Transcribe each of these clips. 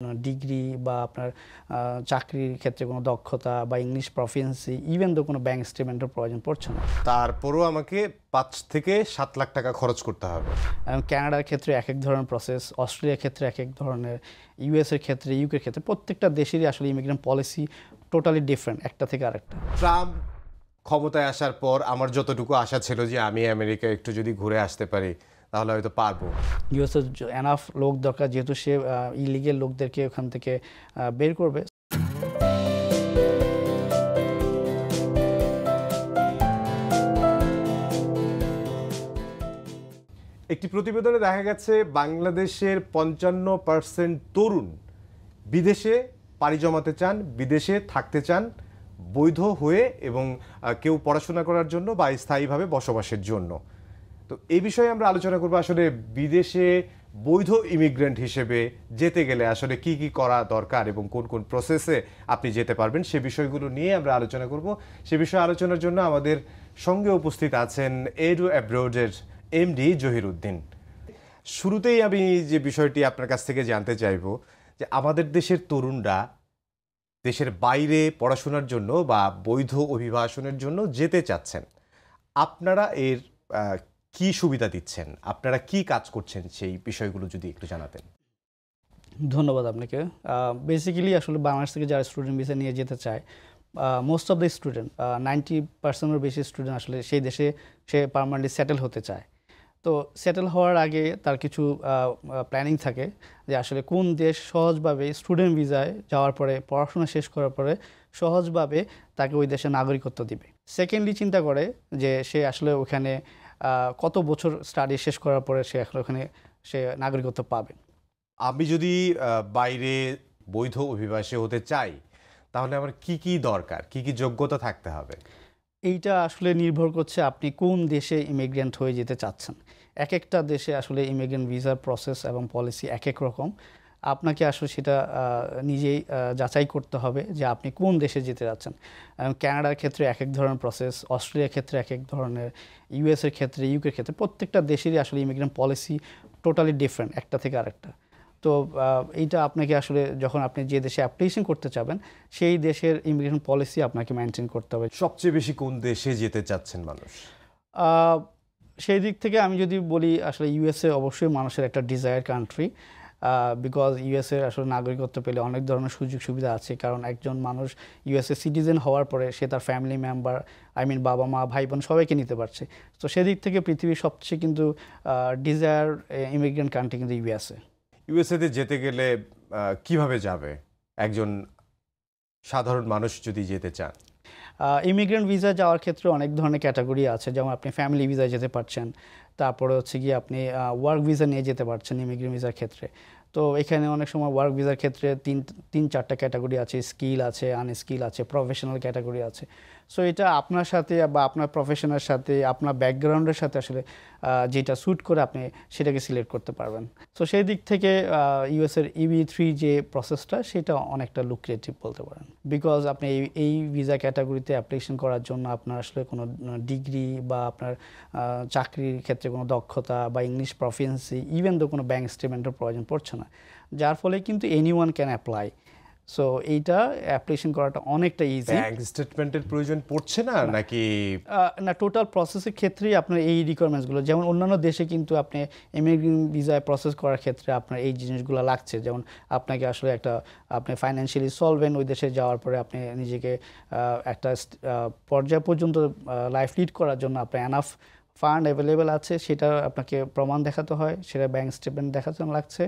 Degree বা আপনার চাকরির ক্ষেত্রে কোনো দক্ষতা বা ইংলিশ প্রফিসিয়েন্সি ইভেন তো কোনো ব্যাংক স্টেটমেন্টের প্রয়োজন পড়ছে না। তারপরও আমাকে ৫ থেকে ৭ লাখ টাকা খরচ করতে হবে। কানাডার ক্ষেত্রে এক এক ধরনের প্রসেস, অস্ট্রেলিয়ার ক্ষেত্রে এক এক ধরনের, ইউএসের ক্ষেত্রে, ইউকের ক্ষেত্রে প্রত্যেকটা দেশেরই আসলে ইমিগ্রেন্ট পলিসি টোটালি ডিফারেন্ট একটা থেকে আরেকটা। ট্রাম্প ক্ষমতায় আসার পর আমার যতটুকু আশা ছিল যে আমি আমেরিকা একটু যদি ঘুরে আসতে পারি তাহলে হয়তো পারবো। ইউএসের এনাফ লোক দরকার, যেহেতু সে ইলিগেল লোকদেরকে ওখান থেকে বের করবে। একটি প্রতিবেদনে দেখা গেছে বাংলাদেশের ৫৫% তরুণ বিদেশে পাড়ি জমাতে চান, বিদেশে থাকতে চান বৈধ হয়ে এবং কেউ পড়াশোনা করার জন্য বা স্থায়ীভাবে বসবাসের জন্য। তো এই বিষয়ে আমরা আলোচনা করব আসলে বিদেশে বৈধ ইমিগ্রেন্ট হিসেবে যেতে গেলে আসলে কি কি করা দরকার এবং কোন কোন প্রসেসে আপনি যেতে পারবেন সে বিষয়গুলো নিয়ে আমরা আলোচনা করব। সে বিষয়ে আলোচনার জন্য আমাদের সঙ্গে উপস্থিত আছেন এডু অ্যাব্রোডের এমডি জহিরুদ্দিন। শুরুতেই আমি যে বিষয়টি আপনার কাছ থেকে জানতে চাইব যে আমাদের দেশের তরুণরা দেশের বাইরে পড়াশোনার জন্য বা বৈধ অভিবাসনের জন্য যেতে চাচ্ছেন, আপনারা এর কি সুবিধা দিচ্ছেন, আপনারা কি কাজ করছেন সেই বিষয়গুলো যদি একটু জানাতেন। ধন্যবাদ আপনাকে। বেসিক্যালি আসলে বাংলাদেশ থেকে যারা স্টুডেন্ট ভিসা নিয়ে যেতে চায়, মোস্ট অফ দ্য স্টুডেন্ট 90%-এর বেশি স্টুডেন্ট আসলে সেই দেশে সে পার্মানেন্টলি সেটেল হতে চায়। তো সেটেল হওয়ার আগে তার কিছু প্ল্যানিং থাকে যে আসলে কোন দেশ সহজভাবে স্টুডেন্ট ভিসায় যাওয়ার পরে, পড়াশোনা শেষ করার পরে সহজভাবে তাকে ওই দেশের নাগরিকত্ব দিবে। সেকেন্ডলি চিন্তা করে যে সে আসলে ওখানে কত বছর স্টাডি শেষ করার পরে সে আসলে ওখানে সে নাগরিকত্ব পাবে। আমি যদি বাইরে বৈধ অভিবাসী হতে চাই তাহলে আমার কি কি দরকার, কি কি যোগ্যতা থাকতে হবে? এইটা আসলে নির্ভর করছে আপনি কোন দেশে ইমিগ্রেন্ট হয়ে যেতে চাচ্ছেন। এক একটা দেশে আসলে ইমিগ্রেন্ট ভিসার প্রসেস এবং পলিসি এক এক রকম। আপনাকে আসলে সেটা নিজেই যাচাই করতে হবে যে আপনি কোন দেশে যেতে যাচ্ছেন। কানাডার ক্ষেত্রে এক এক ধরনের প্রসেস, অস্ট্রেলিয়ার ক্ষেত্রে এক এক ধরনের, ইউএসের ক্ষেত্রে, ইউকের ক্ষেত্রে প্রত্যেকটা দেশেরই আসলে ইমিগ্রেন্ট পলিসি টোটালি ডিফারেন্ট একটা থেকে আরেকটা। তো এইটা আপনাকে আসলে যখন আপনি যে দেশে অ্যাপ্লিকেশন করতে চাবেন সেই দেশের ইমিগ্রেশন পলিসি আপনাকে মেনটেন করতে হবে। সবচেয়ে বেশি কোন দেশে যেতে চাচ্ছেন মানুষ? সেই দিক থেকে আমি যদি বলি আসলে ইউএসএ অবশ্যই মানুষের একটা ডিজায়ার কান্ট্রি, বিকজ ইউএসএ আসলে নাগরিকত্ব পেলে অনেক ধরনের সুযোগ সুবিধা আছে। কারণ একজন মানুষ ইউএসএ সিটিজেন হওয়ার পরে সে তার ফ্যামিলি মেম্বার, বাবা মা ভাই বোন সবাইকে নিতে পারছে। তো সেদিক থেকে পৃথিবীর সবচেয়ে কিন্তু ডিজায়ার ইমিগ্রেন্ট কান্ট্রি কিন্তু ইউএসএতে যেতে গেলে কিভাবে যাবে একজন সাধারণ মানুষ যদি যেতে চান? ইমিগ্রেন্ট ভিসা যাওয়ার ক্ষেত্রে অনেক ধরনের ক্যাটাগরি আছে, যেমন আপনি ফ্যামিলি ভিসায় যেতে পারছেন, তারপরে হচ্ছে গিয়ে আপনি ওয়ার্ক ভিসা নিয়ে যেতে পারছেন ইমিগ্রেন্ট ভিসার ক্ষেত্রে। তো এখানে অনেক সময় ওয়ার্ক ভিসার ক্ষেত্রে তিন চারটা ক্যাটাগরি আছে, স্কিল আছে, আনস্কিল আছে, প্রফেশনাল ক্যাটাগরি আছে। সো এটা আপনার সাথে বা আপনার প্রফেশনের সাথে, আপনার ব্যাকগ্রাউন্ডের সাথে আসলে যেটা স্যুট করে আপনি সেটাকে সিলেক্ট করতে পারবেন। সো সেই দিক থেকে ইউএসের EB-3 যে প্রসেসটা সেটা অনেকটা লুক্রেটিভ বলতে পারেন, বিকজ আপনি এই ভিসা ক্যাটাগরিতে অ্যাপ্লিকেশন করার জন্য আপনার আসলে কোনো ডিগ্রি বা আপনার চাকরির ক্ষেত্রে কোনো দক্ষতা বা ইংলিশ প্রফিসিয়েন্সি ইভেন তো কোনো ব্যাংক স্টেটমেন্টের প্রয়োজন পড়ছে না, যার ফলে কিন্তু এনিওয়ান ক্যান অ্যাপ্লাই। সো এইটা অ্যাপ্লিকেশন করাটা অনেকটা ইজি। ব্যাংক স্টেটমেন্টের প্রয়োজন পড়ছে না নাকি? না, টোটাল প্রসেসের ক্ষেত্রেই আপনার এই রিকোয়ারমেন্টসগুলো, যেমন অন্যান্য দেশে কিন্তু আপনি ইমিগ্রেন্ট ভিসায় প্রসেস করার ক্ষেত্রে আপনার এই জিনিসগুলো লাগছে। যেমন আপনাকে আসলে আপনি ফাইন্যান্সিয়ালি সলভেন্ট, ওই দেশে যাওয়ার পরে আপনি নিজেকে একটা পর্যায় পর্যন্ত লাইফ লিড করার জন্য আপনার এনাফ ফান্ড অ্যাভেলেবেল আছে, সেটা আপনাকে প্রমাণ দেখাতে হয়, সেটা ব্যাংক স্টেটমেন্ট দেখাতে লাগছে।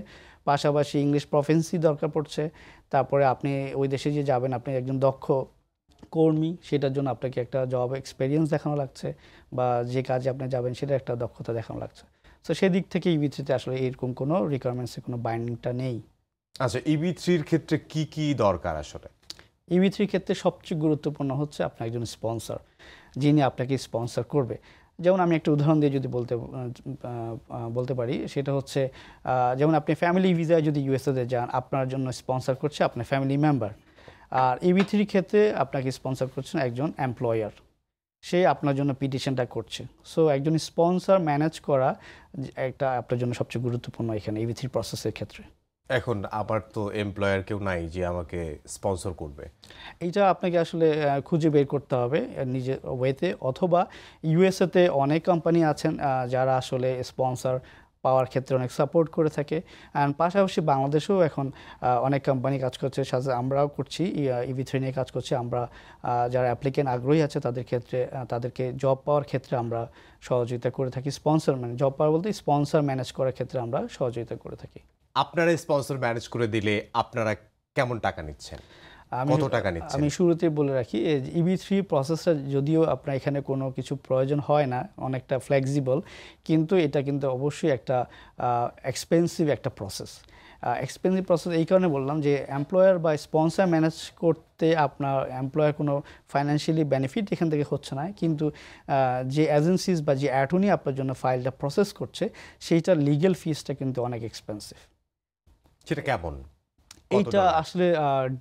পাশাপাশি ইংলিশ প্রফিসিয়েন্সি দরকার পড়ছে। তারপরে আপনি ওই দেশে যে যাবেন আপনি একজন দক্ষ কর্মী, সেটার জন্য আপনাকে একটা জব এক্সপিরিয়েন্স দেখানো লাগছে, বা যে কাজে আপনি যাবেন সেটা একটা দক্ষতা দেখানো লাগছে। সো সেদিক থেকে EB-3-তে আসলে এরকম কোনো রিকোয়ারমেন্টসের কোনো বাইন্ডিংটা নেই। আচ্ছা, EB-3-র ক্ষেত্রে কি কি দরকার আসলে? EB-3 ক্ষেত্রে সবচেয়ে গুরুত্বপূর্ণ হচ্ছে আপনার একজন স্পন্সর, যিনি আপনাকে স্পন্সর করবে। যেমন আমি একটা উদাহরণ দিয়ে যদি বলতে পারি, সেটা হচ্ছে যেমন আপনি ফ্যামিলি ভিসায় যদি ইউএসএতে যান, আপনার জন্য স্পন্সর করছে আপনার ফ্যামিলি মেম্বার। আর EB-3 ক্ষেত্রে আপনাকে স্পন্সর করছেন একজন এমপ্লয়ার, সে আপনার জন্য পিটিশনটা করছে। সো একজন স্পন্সর ম্যানেজ করা একটা আপনার জন্য সবচেয়ে গুরুত্বপূর্ণ এখানে EB-3 প্রসেসের ক্ষেত্রে। এখন আমার তো এমপ্লয়ার কেউ নাই যে আমাকে স্পন্সর করবে। এইটা আপনাকে আসলে খুঁজে বের করতে হবে নিজের ওয়েতে, অথবা ইউএসএতে অনেক কোম্পানি আছেন যারা আসলে স্পন্সর পাওয়ার ক্ষেত্রে অনেক সাপোর্ট করে থাকে। অ্যান্ড পাশাপাশি বাংলাদেশেও এখন অনেক কোম্পানি কাজ করছে, সাথে আমরাও করছি, EV3 নিয়ে কাজ করছি আমরা। যারা অ্যাপ্লিকেন্ট আগ্রহী আছে তাদের ক্ষেত্রে তাদেরকে জব পাওয়ার ক্ষেত্রে আমরা সহযোগিতা করে থাকি। স্পন্সর মানে জব পাওয়ার বলতে স্পন্সর ম্যানেজ করার ক্ষেত্রে আমরা সহযোগিতা করে থাকি। আপনারা স্পন্সর ম্যানেজ করে দিলে আপনারা কেমন টাকা নিচ্ছেন, কত টাকা নিচ্ছেন? আমি শুরুতে বলে রাখি EV3 প্রসেসটা যদিও আপনার এখানে কোনো কিছু প্রয়োজন হয় না, অনেকটা ফ্লেক্সিবল, কিন্তু এটা কিন্তু অবশ্যই একটা এক্সপেন্সিভ একটা প্রসেস। এক্সপেন্সিভ প্রসেস এই কারণে বললাম যে এমপ্লয়ার বা স্পন্সর ম্যানেজ করতে আপনার এমপ্লয়ার কোনো ফাইন্যান্সিয়ালি বেনিফিট এখান থেকে হচ্ছে না, কিন্তু যে এজেন্সিজ বা যে অ্যাটর্নি আপনার জন্য ফাইলটা প্রসেস করছে সেইটার লিগ্যাল ফিসটা কিন্তু অনেক এক্সপেন্সিভ। সেটা কেমন? এইটা আসলে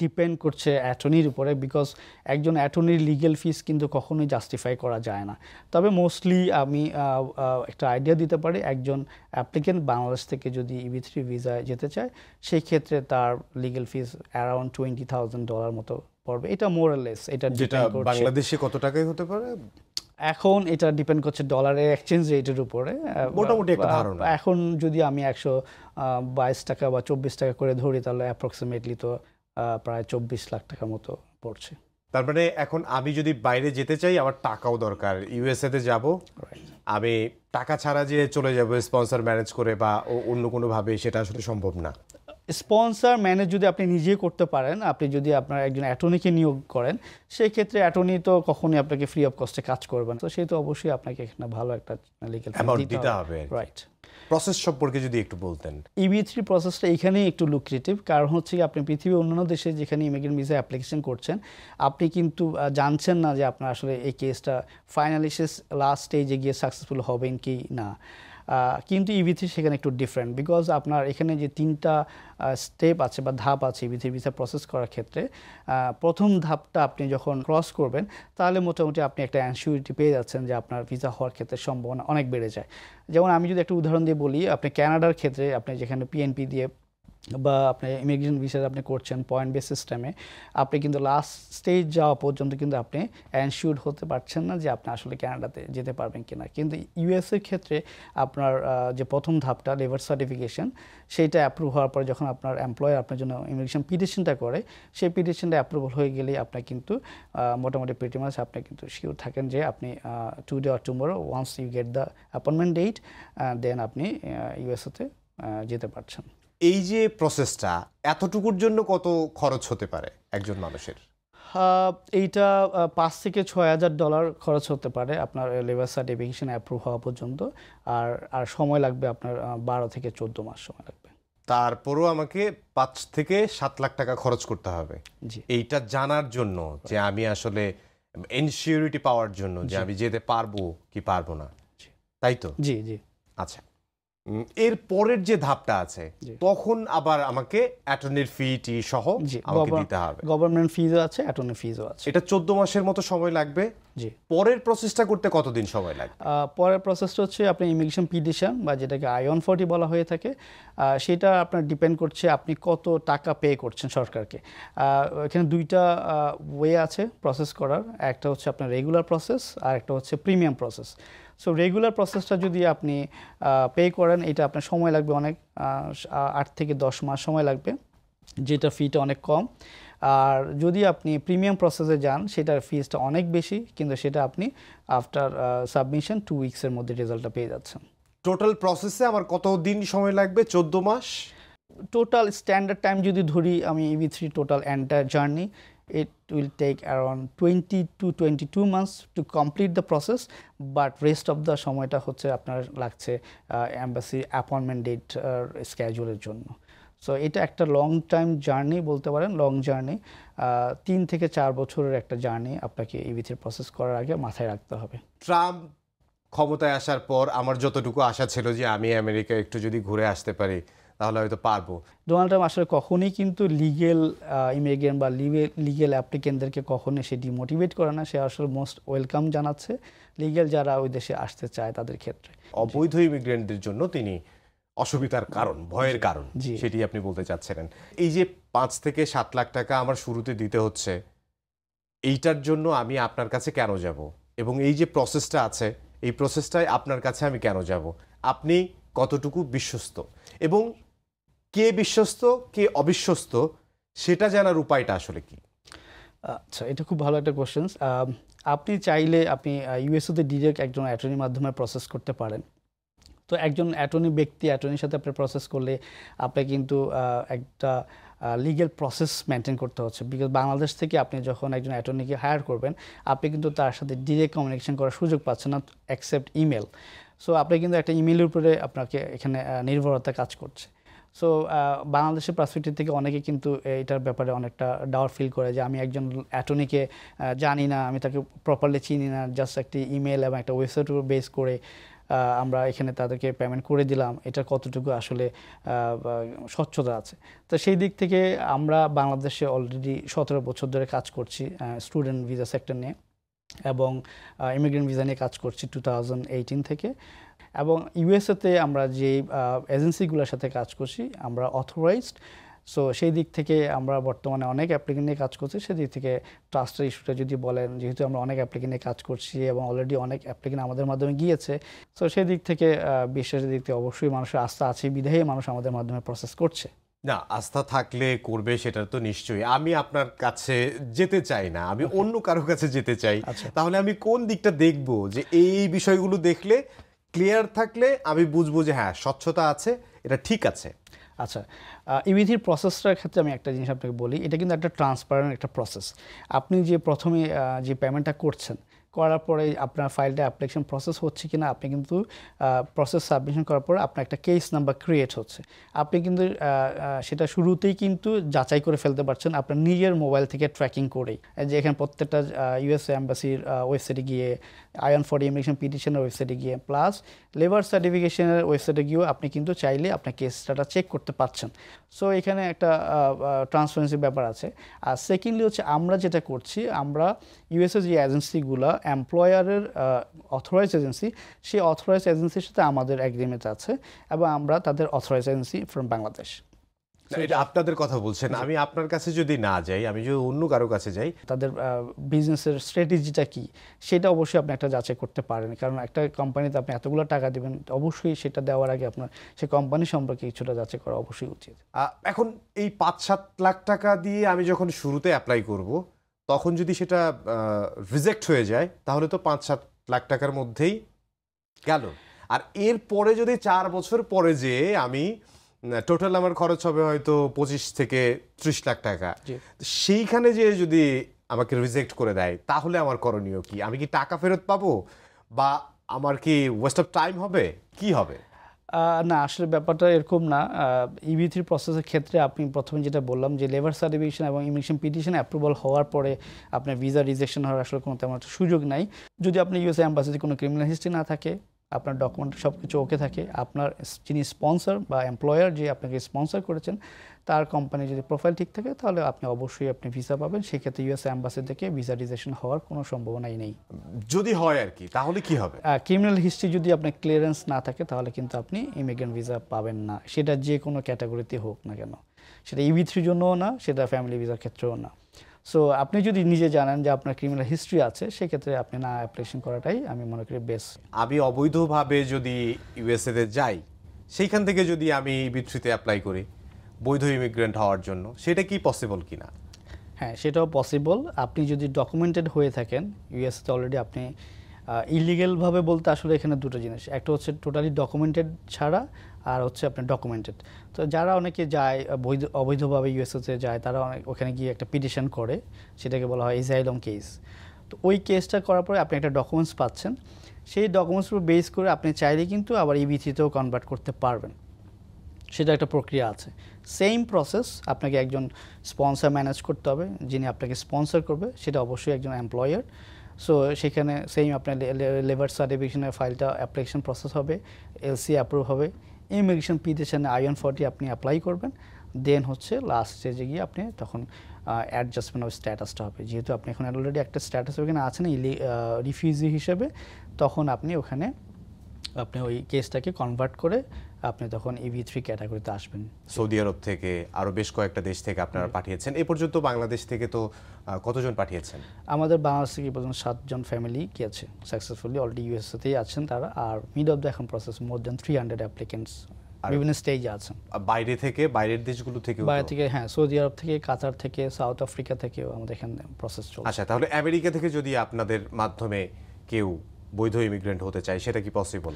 ডিপেন্ড করছে অ্যাটর্নির উপরে, বিকজ একজন অ্যাটর্নির লিগ্যাল ফিস কিন্তু কখনোই জাস্টিফাই করা যায় না। তবে মোস্টলি আমি একটা আইডিয়া দিতে পারি, একজন অ্যাপ্লিকেন্ট বাংলাদেশ থেকে যদি EV3 ভিসায় যেতে চায় সেই ক্ষেত্রে তার লিগ্যাল ফিস অ্যারাউন্ড $20,000 মতো পড়বে। এটা মোরালেস, এটা যেটা ডিপেন্ড করছে বাংলাদেশে কত টাকায় হতে পারে এখন, এটা ডিপেন্ড করছে ডলারের এক্সচেঞ্জ রেটের উপরে। মোটামুটি একটা ধারণা। এখন যদি আমি 122 টাকা বা 24 টাকা করে ধরি তাহলে অ্যাপ্রক্সিমেটলি তো প্রায় 24 লাখ টাকার মতো পড়ছে। তার মানে এখন আমি যদি বাইরে যেতে চাই আমার টাকাও দরকার, ইউএসএ তে যাব, আমি টাকা ছাড়া যে চলে যাব স্পন্সর ম্যানেজ করে বা অন্য কোনোভাবে, সেটা আসলে সম্ভব না। স্পন্সর ম্যানেজ যদি আপনি নিজে করতে পারেন, আপনি যদি আপনার একজন অ্যাটর্নিকে নিয়োগ করেন, সেই ক্ষেত্রে অ্যাটর্নি তো কখনোই আপনাকে ফ্রি অফ কস্টে কাজ করবেন, তো সেই তো অবশ্যই আপনাকে এখানে ভালো একটা লিগ্যাল অ্যামাউন্ট দিতে হবে। রাইট। প্রসেস সম্পর্কে যদি একটু বলতেন। EV3 প্রসেসটা এখানেই একটু লুক্রেটিভ, কারণ হচ্ছে কি আপনি পৃথিবীর অন্যান্য দেশে যেখানে ইমিগ্রেন্ট ভিসা অ্যাপ্লিকেশন করছেন আপনি কিন্তু জানছেন না যে আপনার আসলে এই কেসটা ফাইনালি শেষ লাস্ট স্টেজে গিয়ে সাকসেসফুল হবেন কি না। কিন্তু EV3 সেখানে একটু ডিফারেন্ট, বিকজ আপনার এখানে যে 3টা স্টেপ আছে বা ধাপ আছে EV3 ভিসা প্রসেস করার ক্ষেত্রে, প্রথম ধাপটা আপনি যখন ক্রস করবেন তাহলে মোটামুটি আপনি একটা অ্যানসিউরিটি পেয়ে যাচ্ছেন যে আপনার ভিসা হওয়ার ক্ষেত্রে সম্ভাবনা অনেক বেড়ে যায়। যেমন আমি যদি একটা উদাহরণ দিয়ে বলি, আপনি কানাডার ক্ষেত্রে আপনি যেখানে PNP দিয়ে বা আপনি ইমিগ্রেশন ভিসা আপনি করছেন পয়েন্ট বেস সিস্টেমে, আপনি কিন্তু লাস্ট স্টেজ যাওয়া পর্যন্ত কিন্তু আপনি অ্যানশিওর হতে পারছেন না যে আপনি আসলে কানাডাতে যেতে পারবেন কিনা। কিন্তু ইউএসএর ক্ষেত্রে আপনার যে প্রথম ধাপটা লেবার সার্টিফিকেশন, সেইটা অ্যাপ্রুভ হওয়ার পরে যখন আপনার এমপ্লয়ার আপনার জন্য ইমিগ্রেশন পিটিশনটা করে, সেই পিটিশনটা অ্যাপ্রুভাল হয়ে গেলেই আপনার কিন্তু মোটামুটি প্রিটি মাচ আপনি কিন্তু শিওর থাকেন যে আপনি today or tomorrow once you get the appointment date then আপনি ইউএসএতে যেতে পারছেন। এই যে প্রসেসটা, এতটুকুর জন্য কত খরচ হতে পারে একজন মানুষের? এইটা $5,000 থেকে $6,000 খরচ হতে পারে আপনার লেবার সার্টিফিকেশন অ্যাপ্রুভ হওয়া পর্যন্ত, আর সময় লাগবে আপনার 12 থেকে 14 মাস সময় লাগবে। তারপরও আমাকে 5 থেকে 7 লাখ টাকা খরচ করতে হবে জি, এইটা জানার জন্য যে আমি আসলে ইনসিউরিটি পাওয়ার জন্য যে আমি যেতে পারবো কি পারবো না, তাই তো? জি জি। আচ্ছা, এর পরের যে ধাপটা আছে তখন আবার আমাকে অ্যাটর্নির ফি সহ আমাকে দিতে হবে। গভর্নমেন্ট ফিজও আছে, অ্যাটর্নি ফিজও আছে। এটা 14 মাসের মতো সময় লাগবে। জি। পরের প্রসেসটা করতে কতদিন সময় লাগবে? পরের প্রসেসটা হচ্ছে আপনি ইমিগ্রেশন পিটিশন বা যেটাকে I-140 বলা হয়ে থাকে, সেটা আপনার ডিপেন্ড করছে আপনি কত টাকা পে করছেন সরকারকে। এখানে 2টা ওয়ে আছে প্রসেস করার, একটা হচ্ছে আপনার রেগুলার প্রসেস আর একটা হচ্ছে প্রিমিয়াম প্রসেস। সো রেগুলার প্রসেসটা যদি আপনি পে করেন, এটা আপনার সময় লাগবে অনেক, 8 থেকে 10 মাস সময় লাগবে, যেটা ফিটা অনেক কম। আর যদি আপনি প্রিমিয়াম প্রসেসে যান সেটার ফিসটা অনেক বেশি, কিন্তু সেটা আপনি আফটার সাবমিশন 2 উইকসের মধ্যে রেজাল্টটা পেয়ে যাচ্ছেন। টোটাল প্রসেসে আমার কত দিন সময় লাগবে? 14 মাস। টোটাল স্ট্যান্ডার্ড টাইম যদি ধরি আমি EV3 total entire journey, it will take around 20 to 22 months to complete the process, but rest of the সময়টা হচ্ছে আপনার লাগছে এম্বাসি অ্যাপয়েন্টমেন্ট ডেট স্কেজুলের জন্য। সো এটা একটা লং টাইম জার্নি বলতে পারেন, লং জার্নি, 3 থেকে 4 বছরের একটা জার্নি আপনাকে EV3 প্রসেস করার আগে মাথায় রাখতে হবে। ট্রাম্প ক্ষমতায় আসার পর আমার যতটুকু আশা ছিল যে আমি আমেরিকা একটু যদি ঘুরে আসতে পারি তাহলে হয়তো পারবো। ডোনাল্ড ট্রাম্প আসলে কখনোই কিন্তু লিগেল ইমিগ্রেন্ট বা লিগেল অ্যাপ্লিকেন্টদেরকে কখনোই সে ডিমোটিভেট করে না, সে আসলে মোস্ট ওয়েলকাম জানাচ্ছে লিগেল যারা ওই দেশে আসতে চায় তাদের ক্ষেত্রে। অবৈধ ইমিগ্রেন্টদের জন্য তিনি অসুবিধার কারণ, ভয়ের কারণ, জি। সেটি আপনি বলতে চাচ্ছিলেন। এই যে 5 থেকে 7 লাখ টাকা আমার শুরুতে দিতে হচ্ছে, এইটার জন্য আমি আপনার কাছে কেন যাব? এবং এই যে প্রসেসটা আছে, এই প্রসেসটায় আপনার কাছে আমি কেন যাব? আপনি কতটুকু বিশ্বস্ত? এবং কে বিশ্বস্ত, কে অবিশ্বস্ত, সেটা জানার উপায়টা আসলে কি? আচ্ছা, এটা খুব ভালো একটা কোয়েশ্চেন। আপনি চাইলে আপনি ইউএসএতে ডিরেক্ট একজন অ্যাটর্নির মাধ্যমে প্রসেস করতে পারেন। তো একজন অ্যাটর্নির সাথে আপনি প্রসেস করলে আপনি কিন্তু একটা লিগ্যাল প্রসেস মেনটেন করতে হচ্ছে। বিকজ বাংলাদেশ থেকে আপনি যখন একজন অ্যাটর্নিকে হায়ার করবেন, আপনি কিন্তু তার সাথে ডিরেক্ট কমিউনিকেশন করার সুযোগ পাচ্ছেন না, অ্যাকসেপ্ট ইমেল। সো আপনি কিন্তু একটা ইমেলের উপরে আপনাকে এখানে নির্ভরতা কাজ করছে। সো বাংলাদেশের পার্সপেক্টিভ থেকে অনেকে কিন্তু এটার ব্যাপারে অনেকটা ডাউট ফিল করে যে আমি একজন অ্যাটর্নিকে জানি না, আমি তাকে প্রপারলি চিনি না, জাস্ট একটি ইমেল এবং একটা ওয়েবসাইটের উপর বেস করে আমরা এখানে তাদেরকে পেমেন্ট করে দিলাম, এটা কতটুকু আসলে স্বচ্ছতা আছে। তো সেই দিক থেকে আমরা বাংলাদেশে অলরেডি 17 বছর ধরে কাজ করছি স্টুডেন্ট ভিসা সেক্টর নিয়ে, এবং ইমিগ্রেন্ট ভিসা নিয়ে কাজ করছি 2018 থেকে। এবং ইউএসএতে আমরা যে এজেন্সিগুলোর সাথে কাজ করছি আমরা অথরাইজড। সো সেই দিক থেকে আমরা বর্তমানে অনেক অ্যাপ্লিকেন্ট নিয়ে কাজ করছি। সেদিক থেকে ট্রাস্টের ইস্যুটা যদি বলেন, যেহেতু আমরা অনেক অ্যাপ্লিকেন্ট নিয়ে কাজ করছি এবং অলরেডি অনেক অ্যাপ্লিকেন্ট আমাদের মাধ্যমে গিয়েছে, সো সেই দিক থেকে বিশ্বাসের দিক থেকে অবশ্যই মানুষের আস্থা আছে, বিধায়ী মানুষ আমাদের মাধ্যমে প্রসেস করছে। না, আস্থা থাকলে করবে, সেটা তো নিশ্চয়ই। আমি আপনার কাছে যেতে চাই না, আমি অন্য কারো কাছে যেতে চাই। আচ্ছা। তাহলে আমি কোন দিকটা দেখব যে এই বিষয়গুলো দেখলে, ক্লিয়ার থাকলে আমি বুঝবো যে হ্যাঁ, স্বচ্ছতা আছে, এটা ঠিক আছে? আচ্ছা, ইবিথির প্রসেসটার ক্ষেত্রে আমি একটা জিনিস আপনাকে বলি, এটা কিন্তু একটা ট্রান্সপারেন্ট একটা প্রসেস। আপনি যে প্রথমে যে পেমেন্টটা করছেন, করার পরে আপনার ফাইলটা অ্যাপ্লিকেশন প্রসেস হচ্ছে কিনা, আপনি কিন্তু প্রসেস সাবমিশন করার পরে আপনার একটা কেস নাম্বার ক্রিয়েট হচ্ছে। আপনি কিন্তু সেটা শুরুতেই কিন্তু যাচাই করে ফেলতে পারছেন আপনার নিজের মোবাইল থেকে ট্র্যাকিং করেই, যে এখানে প্রত্যেকটা ইউএসএ এম্বাসির ওয়েবসাইটে গিয়ে, I-140 ইমিগ্রেশন পিটিশনের ওয়েবসাইটে গিয়ে, প্লাস লেবার সার্টিফিকেশনের ওয়েবসাইটে গিয়েও আপনি কিন্তু চাইলে আপনার কেসটা চেক করতে পারছেন। সো এখানে একটা ট্রান্সপারেন্সির ব্যাপার আছে। আর সেকেন্ডলি হচ্ছে আমরা যেটা করছি, আমরা ইউএসএ যে এজেন্সিগুলো এমপ্লয়ারের অথরাইজ এজেন্সি, সেই অথরাইজ এজেন্সির সাথে আমাদের এগ্রিমেন্ট আছে, এবং আমরা তাদের অথরাইজ এজেন্সি ফ্রম বাংলাদেশ। না, এটা আপনাদের কথা বলছেন। আমি আপনার কাছে যদি না যাই, আমি যদি অন্য কারো কাছে যাই, তাদের বিজনেসের স্ট্র্যাটেজিটা কি, সেটা অবশ্যই আপনি একটা যাচাই করতে পারেন। কারণ একটা কোম্পানিতে আপনি এতগুলো টাকা দেবেন, অবশ্যই সেটা দেওয়ার আগে আপনার সেই কোম্পানি সম্পর্কে কিছুটা যাচাই করা অবশ্যই উচিত। এখন এই 5-7 লাখ টাকা দিয়ে আমি যখন শুরুতে অ্যাপ্লাই করব, তখন যদি সেটা রিজেক্ট হয়ে যায়, তাহলে তো 5-7 লাখ টাকার মধ্যেই গেল। আর এর পরে যদি 4 বছর পরে যে আমি টোটাল আমার খরচ হবে হয়তো 25 থেকে 30 লাখ টাকা, জি। সেইখানে যে যদি আমাকে রিজেক্ট করে দেয়, তাহলে আমার করণীয় কি? আমি কি টাকা ফেরত পাবো, বা আমার কি ওয়েস্ট অফ টাইম হবে, কি হবে? না, আসলে ব্যাপারটা এরকম না। ইবি3 প্রসেসের ক্ষেত্রে আপনি প্রথমে যেটা বললাম যে লেবার সার্টিফিকেশন এবং ইমিগ্রেশন পিটিশন অ্যাপ্রুভাল হওয়ার পরে আপনার ভিসা রিজেকশন হওয়ার আসলে কোনো তেমন একটা সুযোগ নাই। যদি আপনি ইউএসএ অ্যাম্বাসিতে কোনো ক্রিমিনাল হিস্ট্রি না থাকে, আপনার ডকুমেন্ট সব কিছু ওকে থাকে, আপনার যিনি স্পন্সর বা এমপ্লয়ার যে আপনাকে স্পন্সর করেছেন তার কোম্পানি যদি প্রোফাইল ঠিক থাকে, তাহলে আপনি অবশ্যই আপনি ভিসা পাবেন। সেক্ষেত্রে ইউএসএ অ্যাম্বাসি থেকে ভিসা রিজেকশন হওয়ার কোনো সম্ভাবনাই নেই। যদি হয় আর কি, তাহলে কি হবে? ক্রিমিনাল হিস্ট্রি যদি আপনার ক্লিয়ারেন্স না থাকে, তাহলে কিন্তু আপনি ইমিগ্রেন্ট ভিসা পাবেন না, সেটা যে কোনো ক্যাটাগরিতে হোক না কেন। সেটা ইবি3 জন্যও না, সেটা ফ্যামিলি ভিসার ক্ষেত্রেও না। সো আপনি যদি নিজে জানেন যে আপনার ক্রিমিনাল হিস্ট্রি আছে, সেক্ষেত্রে আপনি না অ্যাপ্লিকেশন করাটাই আমি মনে করি বেস্ট। আমি অবৈধভাবে যদি ইউএসএতে যাই, সেইখান থেকে যদি আমি ইবি3তে অ্যাপ্লাই করি বৈধ ইমিগ্রেন্ট হওয়ার জন্য, সেটা কি পসিবল কিনা? হ্যাঁ, সেটাও পসিবল। আপনি যদি ডকুমেন্টেড হয়ে থাকেন ইউএসএতে অলরেডি, আপনি ইলিগেলভাবে বলতে আসলে এখানে দুটো জিনিস, একটা হচ্ছে টোটালি ডকুমেন্টেড ছাড়া, আর হচ্ছে আপনার ডকুমেন্টেড। তো যারা অনেকে যায় অবৈধভাবে ইউএসএতে যায়, তারা ওখানে গিয়ে একটা পিটিশন করে, সেটাকে বলা হয় এসাইলাম কেস। তো ওই কেসটা করার পরে আপনি একটা ডকুমেন্টস পাচ্ছেন, সেই ডকুমেন্টসের উপর বেস করে আপনি চাইলে কিন্তু আবার ইবি3তেও কনভার্ট করতে পারবেন, সেটা একটা প্রক্রিয়া আছে। সেম প্রসেস, আপনাকে একজন স্পন্সর ম্যানেজ করতে হবে, যিনি আপনাকে স্পন্সর করবে সেটা অবশ্যই একজন এমপ্লয়ার। সো সেখানে সেম আপনার লেবার সার্টিফিকেশনের ফাইলটা অ্যাপ্লিকেশন প্রসেস হবে, এলসি অ্যাপ্রুভ হবে, ইমিগ্রেশন পিটিশনে I-140 আপনি অ্যাপ্লাই করবেন, দেন হচ্ছে লাস্ট স্টেজে গিয়ে আপনি তখন অ্যাডজাস্টমেন্ট অফ স্ট্যাটাসটা হবে। যেহেতু আপনি এখন অলরেডি একটা স্ট্যাটাস ওখানে আছেন রিফিউজি হিসেবে, তখন আপনি ওখানে আপনি ওই কেসটাকে কনভার্ট করে আপনি তখন EB3 ক্যাটাগরিতে আসবেন। সৌদি আরব থেকে আরো বেশ কয়েকটা দেশ থেকে আপনারা পাঠিয়েছেন। এ পর্যন্ত বাংলাদেশ থেকে তো কতজন পাঠিয়েছেন? আমাদের বাংলাদেশ থেকে পর্যন্ত 7 জন ফ্যামিলি গিয়েছে সাকসেসফুলি, অলরেডি ইউএসএতেই আছেন তারা। আর মিড অফ দ্য এখন প্রসেস মোর দ্যান 300 অ্যাপ্লিকেন্টস বিভিন্ন স্টেজে আছেন। বাইরে থেকে, বাইরের দেশগুলো থেকে? বাইরে থেকে, হ্যাঁ, সৌদি আরব থেকে, কাতার থেকে, সাউথ আফ্রিকা থেকেও আমাদের এখানে প্রসেস চলছে। আচ্ছা, তাহলে আমেরিকা থেকে যদি আপনাদের মাধ্যমে কেউ বৈধ ইমিগ্রেন্ট হতে চায় সেটা কি পসিবল?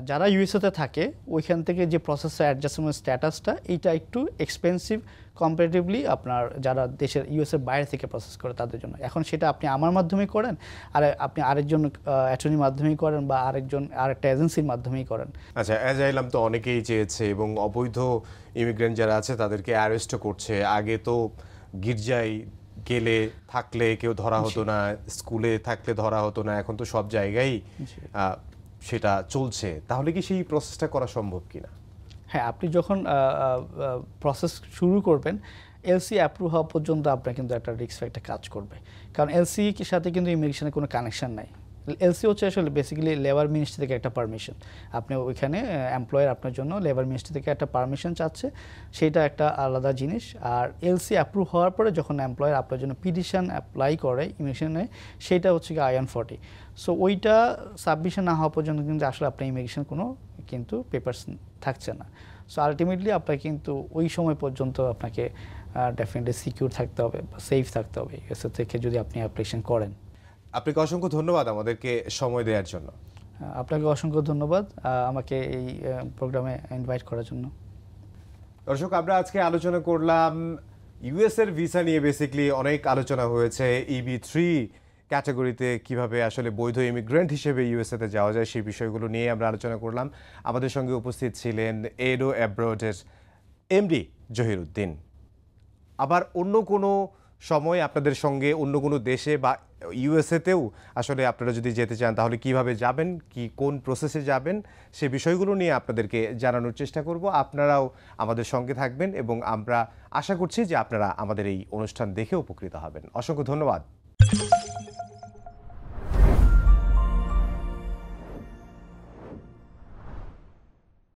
যারা ইউএসএতে থাকে ওইখান থেকে যে প্রসেসের অ্যাডজাস্টমেন্ট স্ট্যাটাসটা এইটা একটু এক্সপেন্সিভ কম্পারেটিভলি আপনার যারা দেশের ইউএসএর বাইরে থেকে প্রসেস করে তাদের জন্য। এখন সেটা আপনি আমার মাধ্যমে করেন, আর আপনি আরেকজন অ্যাটর্নির মাধ্যমেই করেন, বা আরেকটা এজেন্সির মাধ্যমেই করেন। আচ্ছা, অ্যাজাইলাম তো অনেকেই চেয়েছে এবং অবৈধ ইমিগ্রেন্ট যারা আছে তাদেরকে অ্যারেস্টও করছে। আগে তো গির্জায় গেলে থাকলে কেউ ধরা হতো না, স্কুলে থাকলে ধরা হতো না, এখন তো সব জায়গায় সেটা চলছে। তাহলে কি সেই প্রসেসটা করা সম্ভব কিনা? হ্যাঁ, আপনি যখন প্রসেস শুরু করবেন এলসি অ্যাপ্রুভ হওয়া পর্যন্ত আপনার কিন্তু একটা রিস্ক একটা কাজ করবে, কারণ এলসির সাথে কিন্তু ইমিগ্রেশনের কোনো কানেকশন নাই। এলসি হচ্ছে আসলে বেসিক্যালি লেবার মিনিস্ট্রি থেকে একটা পারমিশন। আপনি ওইখানে এমপ্লয়ার আপনার জন্য লেবার মিনিস্ট্রি থেকে একটা পারমিশন চাচ্ছে, সেটা একটা আলাদা জিনিস। আর এলসি অ্যাপ্রুভ হওয়ার পরে যখন এমপ্লয়ার আপনার জন্য পিটিশন অ্যাপ্লাই করে ইমিগ্রেশনে, সেটা হচ্ছে কি I-140। সো ওইটা সাবমিশন না হওয়া পর্যন্ত কিন্তু আসলে আপনার ইমিগ্রেশন কোনো কিন্তু পেপারস থাকছে না। সো আলটিমেটলি আপনাকে কিন্তু ওই সময় পর্যন্ত আপনাকে ডেফিনেটলি সিকিউর থাকতে হবে বা সেফ থাকতে হবে ইউএসএ থেকে যদি আপনি অ্যাপ্লিকেশন করেন। আপনাকে অসংখ্য ধন্যবাদ আমাদেরকে সময় দেওয়ার জন্য। আপনাকে অসংখ্য ধন্যবাদ আমাকে এই প্রোগ্রামে ইনভাইট করার জন্য। দর্শক, আমরা আজকে আলোচনা করলাম ইউএস এর ভিসা নিয়ে। বেসিক্যালি অনেক আলোচনা হয়েছে EB3 ক্যাটাগরিতে কিভাবে আসলে বৈধ ইমিগ্রেন্ট হিসেবে ইউএসএতে যাওয়া যায়, সেই বিষয়গুলো নিয়ে আমরা আলোচনা করলাম। আমাদের সঙ্গে উপস্থিত ছিলেন এডো অ্যাব্রোডের MD জহিরুদ্দিন। আবার অন্য কোনো সময় আপনাদের সঙ্গে অন্য কোনো দেশে বা ইউএসএতেও আসলে আপনারা যদি যেতে চান তাহলে কিভাবে যাবেন, কোন প্রসেসে যাবেন, সে বিষয়গুলো নিয়ে আপনাদেরকে জানানোর চেষ্টা করব। আপনারাও আমাদের সঙ্গে থাকবেন এবং আমরা আশা করছি যে আপনারা আমাদের এই অনুষ্ঠান দেখে উপকৃত হবেন। অসংখ্য ধন্যবাদ।